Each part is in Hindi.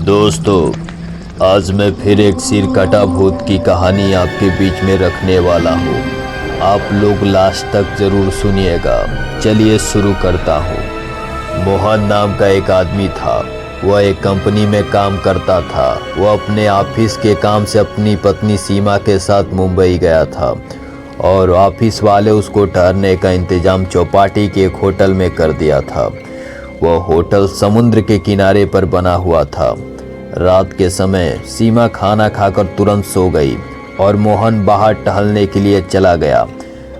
दोस्तों, आज मैं फिर एक सिर कटा भूत की कहानी आपके बीच में रखने वाला हूँ। आप लोग लास्ट तक ज़रूर सुनिएगा। चलिए शुरू करता हूँ। मोहन नाम का एक आदमी था। वह एक कंपनी में काम करता था। वह अपने ऑफिस के काम से अपनी पत्नी सीमा के साथ मुंबई गया था और ऑफिस वाले उसको ठहरने का इंतज़ाम चौपाटी के एक होटल में कर दिया था। वह होटल समुद्र के किनारे पर बना हुआ था। रात के समय सीमा खाना खाकर तुरंत सो गई और मोहन बाहर टहलने के लिए चला गया।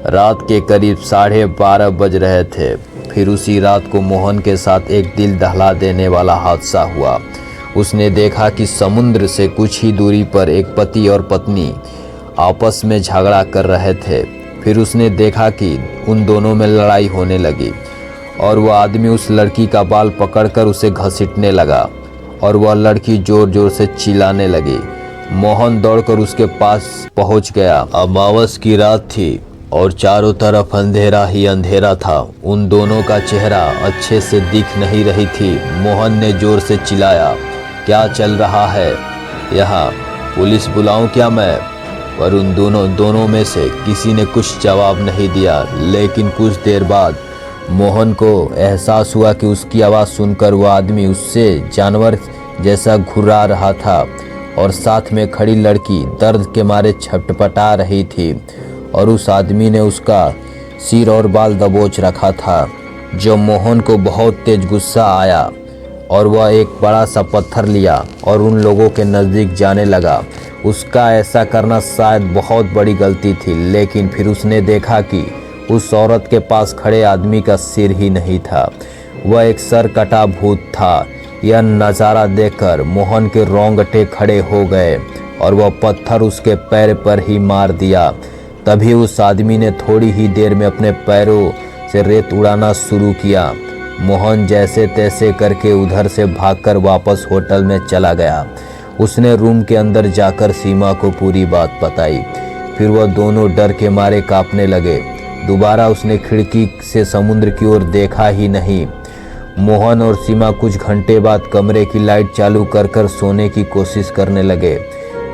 रात के करीब 12:30 बज रहे थे। फिर उसी रात को मोहन के साथ एक दिल दहला देने वाला हादसा हुआ। उसने देखा कि समुद्र से कुछ ही दूरी पर एक पति और पत्नी आपस में झगड़ा कर रहे थे। फिर उसने देखा कि उन दोनों में लड़ाई होने लगी और वह आदमी उस लड़की का बाल पकड़कर उसे घसीटने लगा और वह लड़की जोर जोर से चिल्लाने लगी। मोहन दौड़कर उसके पास पहुंच गया। अमावस की रात थी और चारों तरफ अंधेरा ही अंधेरा था। उन दोनों का चेहरा अच्छे से दिख नहीं रही थी। मोहन ने जोर से चिल्लाया, क्या चल रहा है यहाँ? पुलिस बुलाऊं क्या मैं? पर उन दोनों में से किसी ने कुछ जवाब नहीं दिया। लेकिन कुछ देर बाद मोहन को एहसास हुआ कि उसकी आवाज़ सुनकर वह आदमी उससे जानवर जैसा घुर्रा रहा था और साथ में खड़ी लड़की दर्द के मारे छटपटा रही थी और उस आदमी ने उसका सिर और बाल दबोच रखा था। जो मोहन को बहुत तेज गुस्सा आया और वह एक बड़ा सा पत्थर लिया और उन लोगों के नज़दीक जाने लगा। उसका ऐसा करना शायद बहुत बड़ी गलती थी, लेकिन फिर उसने देखा कि उस औरत के पास खड़े आदमी का सिर ही नहीं था। वह एक सर कटा भूत था। यह नज़ारा देखकर मोहन के रोंगटे खड़े हो गए और वह पत्थर उसके पैर पर ही मार दिया। तभी उस आदमी ने थोड़ी ही देर में अपने पैरों से रेत उड़ाना शुरू किया। मोहन जैसे तैसे करके उधर से भागकर वापस होटल में चला गया। उसने रूम के अंदर जाकर सीमा को पूरी बात बताई। फिर वह दोनों डर के मारे कांपने लगे। दोबारा उसने खिड़की से समुद्र की ओर देखा ही नहीं। मोहन और सीमा कुछ घंटे बाद कमरे की लाइट चालू कर सोने की कोशिश करने लगे।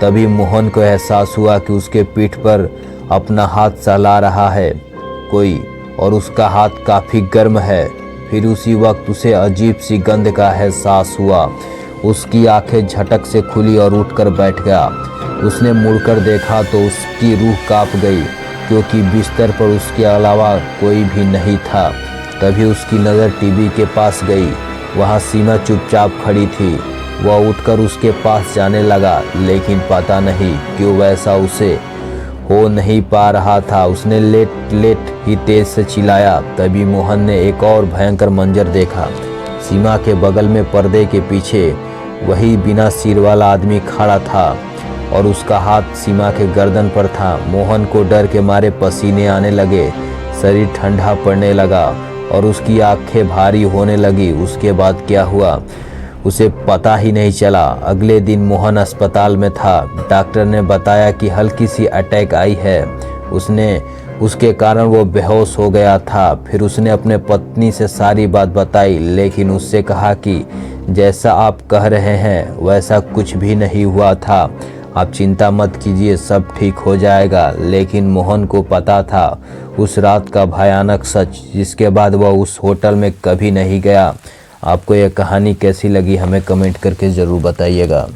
तभी मोहन को एहसास हुआ कि उसके पीठ पर अपना हाथ सहला रहा है कोई और उसका हाथ काफ़ी गर्म है। फिर उसी वक्त उसे अजीब सी गंध का एहसास हुआ। उसकी आंखें झटक से खुली और उठकर बैठ गया। उसने मुड़कर देखा तो उसकी रूह कांप गई, क्योंकि बिस्तर पर उसके अलावा कोई भी नहीं था। तभी उसकी नज़र टीवी के पास गई। वहाँ सीमा चुपचाप खड़ी थी। वह उठकर उसके पास जाने लगा, लेकिन पता नहीं क्यों वैसा उसे हो नहीं पा रहा था। उसने लेट लेट ही तेज से चिल्लाया। तभी मोहन ने एक और भयंकर मंजर देखा। सीमा के बगल में पर्दे के पीछे वही बिना सिर वाला आदमी खड़ा था और उसका हाथ सीमा के गर्दन पर था। मोहन को डर के मारे पसीने आने लगे, शरीर ठंडा पड़ने लगा और उसकी आंखें भारी होने लगी। उसके बाद क्या हुआ उसे पता ही नहीं चला। अगले दिन मोहन अस्पताल में था। डॉक्टर ने बताया कि हल्की सी अटैक आई है। उसके कारण वो बेहोश हो गया था। फिर उसने अपने पत्नी से सारी बात बताई, लेकिन उससे कहा कि जैसा आप कह रहे हैं वैसा कुछ भी नहीं हुआ था। आप चिंता मत कीजिए, सब ठीक हो जाएगा। लेकिन मोहन को पता था उस रात का भयानक सच, जिसके बाद वह उस होटल में कभी नहीं गया। आपको यह कहानी कैसी लगी हमें कमेंट करके ज़रूर बताइएगा।